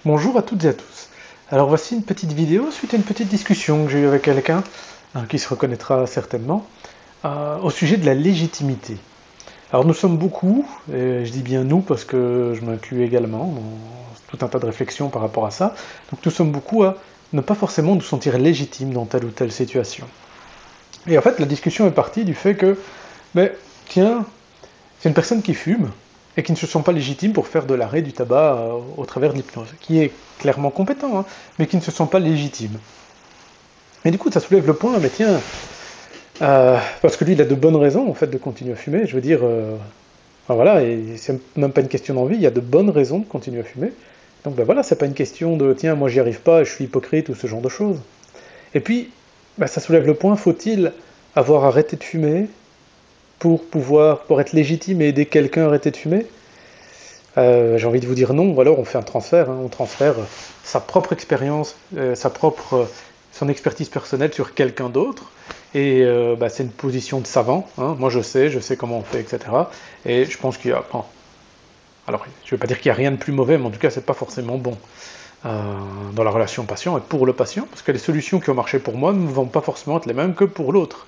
Bonjour à toutes et à tous. Alors voici une petite vidéo suite à une petite discussion que j'ai eue avec quelqu'un qui se reconnaîtra certainement au sujet de la légitimité. Alors nous sommes beaucoup, et je dis bien nous parce que je m'inclus également dans tout un tas de réflexions par rapport à ça, donc nous sommes beaucoup à ne pas forcément nous sentir légitimes dans telle ou telle situation. Et en fait la discussion est partie du fait que, tiens, c'est une personne qui fume, et qui ne se sent pas légitime pour faire de l'arrêt du tabac au travers de l'hypnose, qui est clairement compétent, hein, mais qui ne se sent pas légitime. Et du coup, ça soulève le point, mais tiens, parce que lui, il a de bonnes raisons, en fait, de continuer à fumer, je veux dire, voilà, et c'est même pas une question d'envie, il y a de bonnes raisons de continuer à fumer, donc voilà, c'est pas une question de, tiens, moi j'y arrive pas, je suis hypocrite, ou ce genre de choses. Et puis, ça soulève le point, faut-il avoir arrêté de fumer pour être légitime et aider quelqu'un à arrêter de fumer? J'ai envie de vous dire non, ou alors on fait un transfert, hein, on transfère sa propre expérience, son expertise personnelle sur quelqu'un d'autre, et c'est une position de savant, hein. Moi je sais comment on fait, etc. Et je pense qu'il y a... Bon, alors je ne vais pas dire qu'il n'y a rien de plus mauvais, mais en tout cas c'est pas forcément bon dans la relation patient et pour le patient, parce que les solutions qui ont marché pour moi ne vont pas forcément être les mêmes que pour l'autre.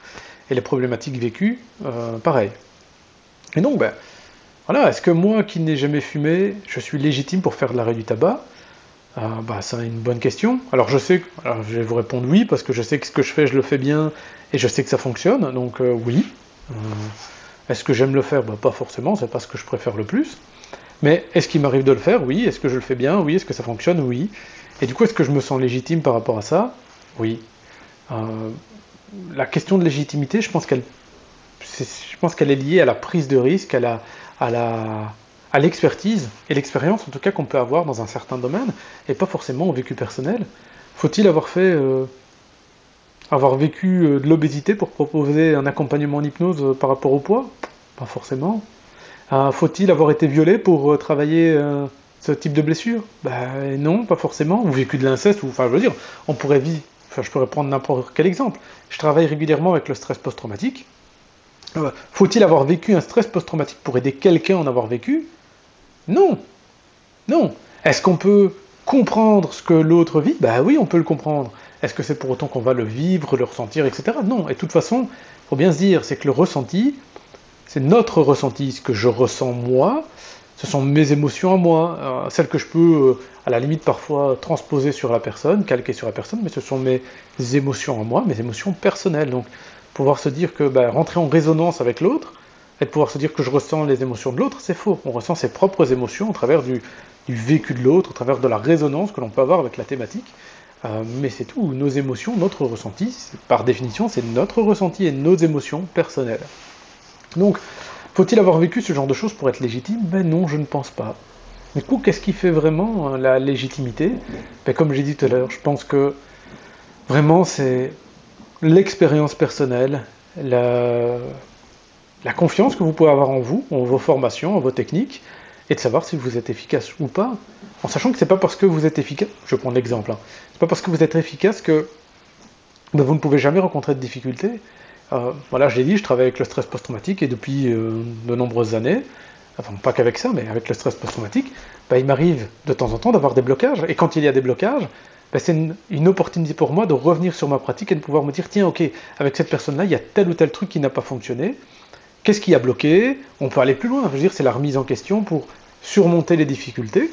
Et les problématiques vécues, pareil. Et donc, voilà, est-ce que moi qui n'ai jamais fumé, je suis légitime pour faire de l'arrêt du tabac? C'est une bonne question. Alors je vais vous répondre oui, parce que je sais que ce que je fais, je le fais bien, et je sais que ça fonctionne, donc oui. Euh, Est-ce que j'aime le faire? Pas forcément, c'est pas ce que je préfère le plus. Mais est-ce qu'il m'arrive de le faire? Oui. Est-ce que je le fais bien? Oui. Est-ce que ça fonctionne? Oui. Et du coup, est-ce que je me sens légitime par rapport à ça? Oui. Euh, la question de légitimité, je pense qu'elle est liée à la prise de risque, à la, à l'expertise et l'expérience en tout cas qu'on peut avoir dans un certain domaine, et pas forcément au vécu personnel. Faut-il avoir vécu de l'obésité pour proposer un accompagnement en hypnose par rapport au poids? Pas forcément. Faut-il avoir été violé pour travailler ce type de blessure? Non, pas forcément. Ou vécu de l'inceste, enfin je veux dire, je pourrais prendre n'importe quel exemple. Je travaille régulièrement avec le stress post-traumatique. Faut-il avoir vécu un stress post-traumatique pour aider quelqu'un à en avoir vécu? Non, non. Est-ce qu'on peut comprendre ce que l'autre vit? Oui, on peut le comprendre. Est-ce que c'est pour autant qu'on va le vivre, le ressentir, etc.? Non. Et de toute façon, il faut bien se dire, c'est que le ressenti, c'est notre ressenti, ce que je ressens moi, ce sont mes émotions à moi, celles que je peux, à la limite parfois, transposer sur la personne, calquer sur la personne, mais ce sont mes émotions à moi, mes émotions personnelles. Donc, pouvoir se dire que rentrer en résonance avec l'autre, et de pouvoir se dire que je ressens les émotions de l'autre, c'est faux. On ressent ses propres émotions au travers du vécu de l'autre, au travers de la résonance que l'on peut avoir avec la thématique. Mais c'est tout, nos émotions, notre ressenti, par définition, c'est notre ressenti et nos émotions personnelles. Donc, faut-il avoir vécu ce genre de choses pour être légitime? Non, je ne pense pas. Du coup, qu'est-ce qui fait vraiment la légitimité? Comme j'ai dit tout à l'heure, je pense que vraiment c'est l'expérience personnelle, la confiance que vous pouvez avoir en vous, en vos formations, en vos techniques, et de savoir si vous êtes efficace ou pas. En sachant que c'est pas parce que vous êtes efficace, je prends l'exemple, c'est pas parce que vous êtes efficace que vous ne pouvez jamais rencontrer de difficultés. Voilà, je l'ai dit, je travaille avec le stress post-traumatique et depuis de nombreuses années, enfin pas qu'avec ça, mais avec le stress post-traumatique, il m'arrive de temps en temps d'avoir des blocages. Et quand il y a des blocages, c'est une opportunité pour moi de revenir sur ma pratique et de pouvoir me dire, tiens, ok, avec cette personne-là, il y a tel ou tel truc qui n'a pas fonctionné. Qu'est-ce qui a bloqué? On peut aller plus loin. Je veux dire, c'est la remise en question pour surmonter les difficultés.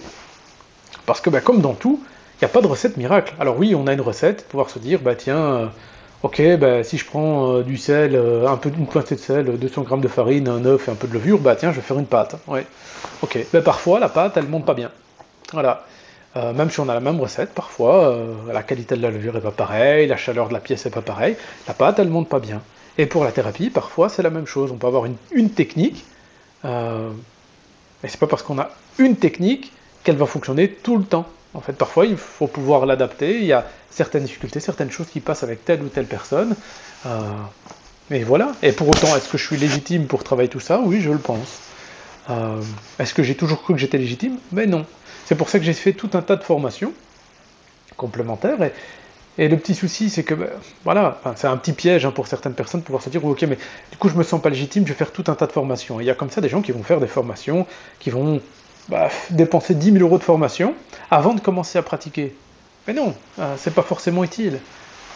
Parce que comme dans tout, il n'y a pas de recette miracle. Alors oui, on a une recette, pouvoir se dire, tiens, ok, si je prends du sel, une pointée de sel, 200 grammes de farine, un œuf et un peu de levure, tiens, je vais faire une pâte. Ouais. Ok, parfois la pâte, elle monte pas bien. Voilà. Même si on a la même recette, parfois, la qualité de la levure est pas pareille, la chaleur de la pièce est pas pareille, la pâte, elle monte pas bien. Et pour la thérapie, parfois, c'est la même chose. On peut avoir une technique, et c'est pas parce qu'on a une technique qu'elle va fonctionner tout le temps. En fait, parfois, il faut pouvoir l'adapter. Il y a certaines difficultés, certaines choses qui passent avec telle ou telle personne. Et voilà. Et pour autant, est-ce que je suis légitime pour travailler tout ça? Oui, je le pense. Est-ce que j'ai toujours cru que j'étais légitime? Non. C'est pour ça que j'ai fait tout un tas de formations complémentaires. Et le petit souci, c'est que, c'est un petit piège pour certaines personnes de pouvoir se dire, ok, mais du coup, je me sens pas légitime, je vais faire tout un tas de formations. Et il y a comme ça des gens qui vont faire des formations, qui vont dépenser 10 000 € de formation avant de commencer à pratiquer. Mais non, c'est pas forcément utile.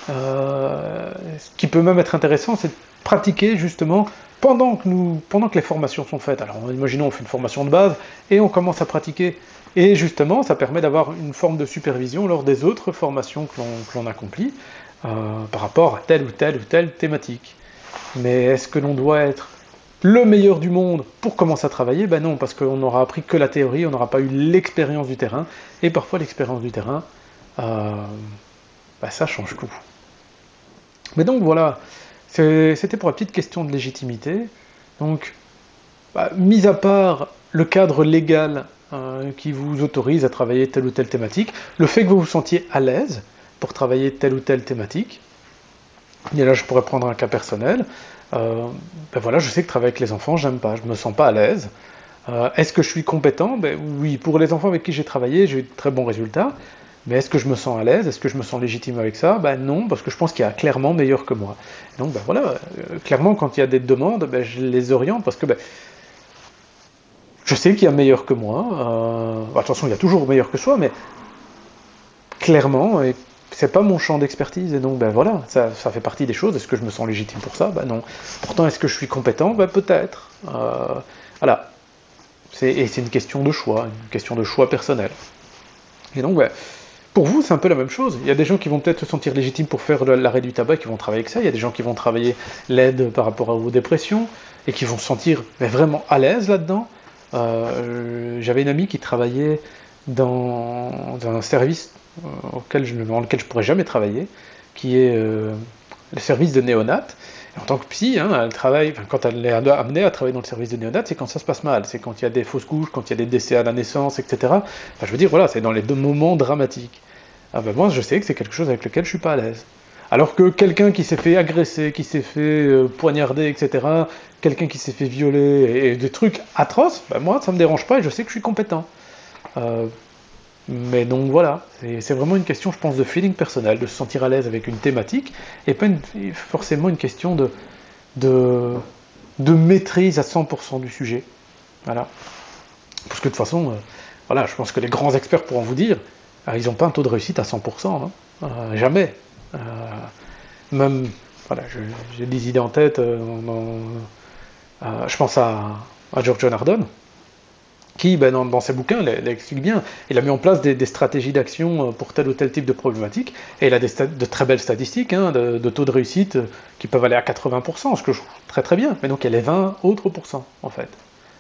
Ce qui peut même être intéressant, c'est de pratiquer justement pendant que les formations sont faites. Alors imaginons on fait une formation de base et on commence à pratiquer. Et justement, ça permet d'avoir une forme de supervision lors des autres formations que l'on accomplit par rapport à telle ou telle thématique. Mais est-ce que l'on doit être le meilleur du monde pour commencer à travailler? Ben non, parce qu'on n'aura appris que la théorie, on n'aura pas eu l'expérience du terrain. Et parfois l'expérience du terrain, ça change tout. Mais donc voilà, c'était pour la petite question de légitimité. Donc, mis à part le cadre légal qui vous autorise à travailler telle ou telle thématique, le fait que vous vous sentiez à l'aise pour travailler telle ou telle thématique, et là je pourrais prendre un cas personnel, voilà, je sais que travailler avec les enfants, j'aime pas, je me sens pas à l'aise. Est-ce que je suis compétent? Oui, pour les enfants avec qui j'ai travaillé, j'ai eu de très bons résultats. Mais est-ce que je me sens à l'aise? Est-ce que je me sens légitime avec ça? Non, parce que je pense qu'il y a clairement meilleur que moi. Et donc voilà, clairement quand il y a des demandes, je les oriente parce que je sais qu'il y a meilleur que moi. Attention, il y a toujours meilleur que soi, mais clairement, et c'est pas mon champ d'expertise. Et donc voilà, ça fait partie des choses. Est-ce que je me sens légitime pour ça? Non. Pourtant, est-ce que je suis compétent? Peut-être. Voilà. Et c'est une question de choix personnel. Et donc, pour vous, c'est un peu la même chose. Il y a des gens qui vont peut-être se sentir légitimes pour faire l'arrêt du tabac, qui vont travailler avec ça. Il y a des gens qui vont travailler l'aide par rapport aux dépressions et qui vont se sentir vraiment à l'aise là-dedans. J'avais une amie qui travaillait dans un service dans lequel je ne pourrais jamais travailler, qui est le service de néonat. Et en tant que psy, elle travaille, quand elle est amenée à travailler dans le service de néonat, c'est quand ça se passe mal, c'est quand il y a des fausses couches, quand il y a des décès à la naissance, etc. Je veux dire, voilà, c'est dans les deux moments dramatiques. Moi, je sais que c'est quelque chose avec lequel je suis pas à l'aise. Alors que quelqu'un qui s'est fait agresser, qui s'est fait poignarder, etc., quelqu'un qui s'est fait violer, et des trucs atroces, moi, ça me dérange pas et je sais que je suis compétent. Mais donc voilà, c'est vraiment une question, je pense, de feeling personnel, de se sentir à l'aise avec une thématique, et pas forcément une question de maîtrise à 100% du sujet. Voilà. Parce que de toute façon, voilà, je pense que les grands experts pourront vous dire, ils n'ont pas un taux de réussite à 100%, jamais. Même, voilà, j'ai des idées en tête, je pense à George John Ardon, qui, dans ses bouquins, l'explique bien. Il a mis en place des stratégies d'action pour tel ou tel type de problématique, et il a de très belles statistiques, de taux de réussite qui peuvent aller à 80%, ce que je trouve très très bien. Mais donc il y a les 20 autres pourcents, en fait.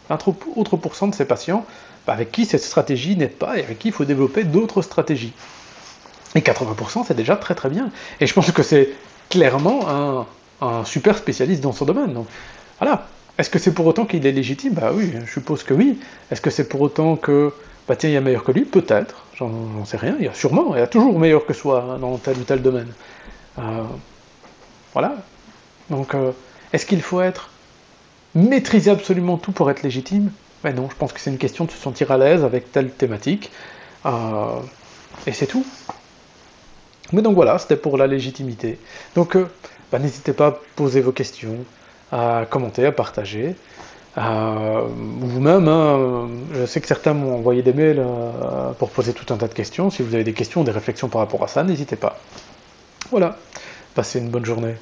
20 autres pourcents de ces patients avec qui cette stratégie n'aide pas, et avec qui il faut développer d'autres stratégies. Et 80%, c'est déjà très très bien. Et je pense que c'est clairement un super spécialiste dans son domaine. Donc voilà. Est-ce que c'est pour autant qu'il est légitime? Oui, je suppose que oui. Est-ce que c'est pour autant que, tiens, il y a meilleur que lui? Peut-être, j'en sais rien. Il y a toujours meilleur que soi dans tel ou tel domaine. Voilà. Donc, est-ce qu'il faut maîtriser absolument tout pour être légitime? Non, je pense que c'est une question de se sentir à l'aise avec telle thématique. Et c'est tout. Mais donc voilà, c'était pour la légitimité. Donc, n'hésitez pas à poser vos questions, à commenter, à partager. Vous-même, je sais que certains m'ont envoyé des mails pour poser tout un tas de questions. Si vous avez des questions, des réflexions par rapport à ça, n'hésitez pas. Voilà, passez une bonne journée.